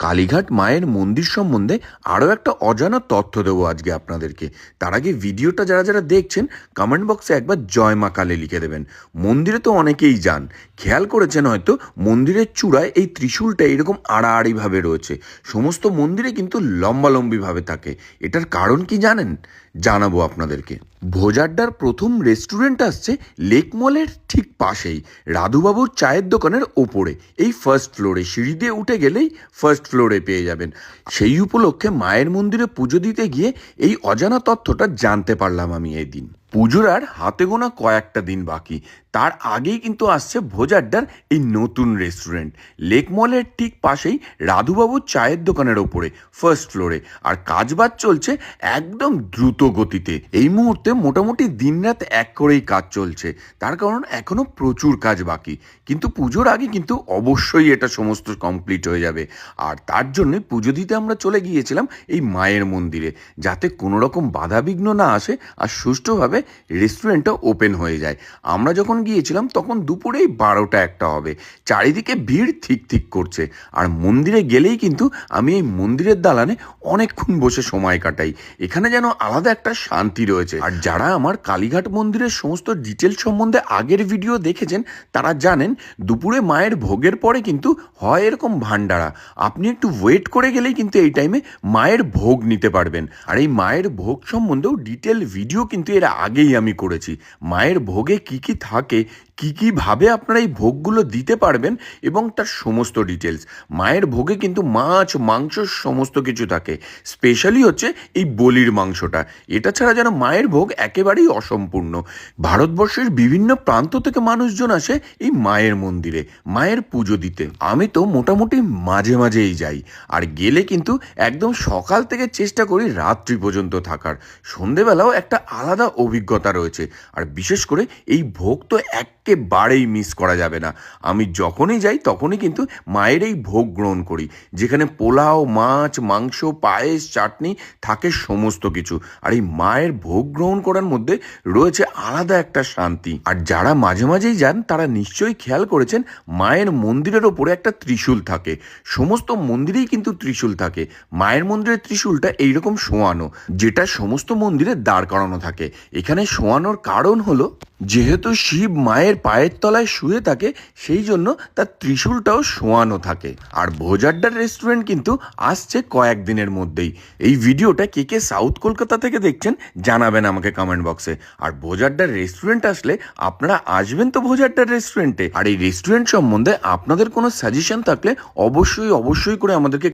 কালীঘাট মায়ের মন্দির সম্বন্ধে আরও একটা অজানা তথ্য দেবো আজকে আপনাদেরকে। তার আগে ভিডিওটা যারা যারা দেখছেন কমেন্ট বক্সে একবার জয় মা কালী লিখে দেবেন। মন্দিরে তো অনেকেই যান, খেয়াল করেছেন হয়তো মন্দিরের চূড়ায় এই ত্রিশূলটা এরকম আড়াআড়িভাবে রয়েছে। সমস্ত মন্দিরে কিন্তু লম্বালম্বিভাবে থাকে। এটার কারণ কি জানেন? জানাবো আপনাদেরকে। ভোজাড্ডার প্রথম রেস্টুরেন্ট আসছে লেক মলের ঠিক পাশেই, রাধুবাবুর চায়ের দোকানের ওপরে। এই ফার্স্ট ফ্লোরে সিঁড়ি দিয়ে উঠে গেলেই ফার্স্ট ফ্লোরে পেয়ে যাবেন। সেই উপলক্ষে মায়ের মন্দিরে পুজো দিতে গিয়ে এই অজানা তথ্যটা জানতে পারলাম আমি এই দিন। পুজোর আর হাতে গোনা কয়েকটা দিন বাকি, তার আগেই কিন্তু আসছে ভোজাড্ডার এই নতুন রেস্টুরেন্ট লেক মলের ঠিক পাশেই, রাধুবাবুর চায়ের দোকানের ওপরে ফার্স্ট ফ্লোরে। আর কাজবাজ চলছে একদম দ্রুত গতিতে। এই মুহূর্তে মোটামুটি দিনরাত এক করেই কাজ চলছে, তার কারণ এখনো প্রচুর কাজ বাকি। কিন্তু পুজোর আগে কিন্তু অবশ্যই এটা সমস্ত কমপ্লিট হয়ে যাবে। আর তার জন্যই পুজো দিতে আমরা চলে গিয়েছিলাম এই মায়ের মন্দিরে, যাতে কোনো রকম বাধাবিঘ্ন না আসে আর সুষ্ঠুভাবে রেস্টুরেন্টটা ওপেন হয়ে যায়। আমরা যখন গিয়েছিলাম তখন দুপুরেই 12টা-1টা হবে। চারিদিকে ভিড় ঠিক ঠিক করছে। আর মন্দিরে গেলেই কিন্তু আমি এই মন্দিরের দালানে অনেকক্ষণ বসে সময় কাটাই। এখানে যেন আলাদা একটা শান্তি রয়েছে। আর যারা আমার কালীঘাট মন্দিরের সমস্ত ডিটেলস সম্বন্ধে আগের ভিডিও দেখেছেন তারা জানেন দুপুরে মায়ের ভোগের পরে কিন্তু হয় এরকম ভান্ডারা। আপনি একটু ওয়েট করে গেলেই কিন্তু এই টাইমে মায়ের ভোগ নিতে পারবেন। আর এই মায়ের ভোগ সম্বন্ধেও ডিটেল ভিডিও কিন্তু এর আগেই আমি করেছি। মায়ের ভোগে কি কি থাকে, কী কীভাবে আপনারা এই ভোগগুলো দিতে পারবেন এবং তার সমস্ত ডিটেলস। মায়ের ভোগে কিন্তু মাছ মাংস সমস্ত কিছু থাকে। স্পেশালি হচ্ছে এই বলির মাংসটা, এটা ছাড়া যেন মায়ের ভোগ একেবারেই অসম্পূর্ণ। ভারতবর্ষের বিভিন্ন প্রান্ত থেকে মানুষজন আসে এই মায়ের মন্দিরে মায়ের পুজো দিতে। আমি তো মোটামুটি মাঝে মাঝেই যাই, আর গেলে কিন্তু একদম সকাল থেকে চেষ্টা করি রাত্রি পর্যন্ত থাকার। সন্ধেবেলাও একটা আলাদা অভিজ্ঞতা রয়েছে। আর বিশেষ করে এই ভোগ তো একেবারেই মিস করা যাবে না। আমি যখনই যাই তখনই কিন্তু মায়ের এই ভোগ গ্রহণ করি, যেখানে পোলাও, মাছ, মাংস, পায়েস, চাটনি থাকে সমস্ত কিছু। আর এই মায়ের ভোগ গ্রহণ করার মধ্যে রয়েছে আলাদা একটা শান্তি। আর যারা মাঝে মাঝেই যান তারা নিশ্চয়ই খেয়াল করেছেন মায়ের মন্দিরের ওপরে একটা ত্রিশূল থাকে। সমস্ত মন্দিরেই কিন্তু ত্রিশূল থাকে। মায়ের মন্দিরের ত্রিশূলটা এইরকম শোয়ানো, যেটা সমস্ত মন্দিরে দাঁড় করানো থাকে। এখানে শোয়ানোর কারণ হলো, যেহেতু শিব মায়ের পায়ের তলায় শুয়ে থাকে সেই জন্য তার ত্রিশূলটাও শোয়ানো থাকে। আর ভোজাড্ডার রেস্টুরেন্ট কিন্তু আসছে কয়েকদিনের মধ্যেই। এই ভিডিওটা কে কে সাউথ কলকাতা থেকে দেখছেন জানাবেন আমাকে কমেন্ট বক্সে। আর ভোজাড্ডার রেস্টুরেন্ট আসলে আপনারা আসবেন তো ভোজাড্ডার রেস্টুরেন্টে। আর এই রেস্টুরেন্ট সম্বন্ধে আপনাদের কোনো সাজেশন থাকলে অবশ্যই করে আমাদেরকে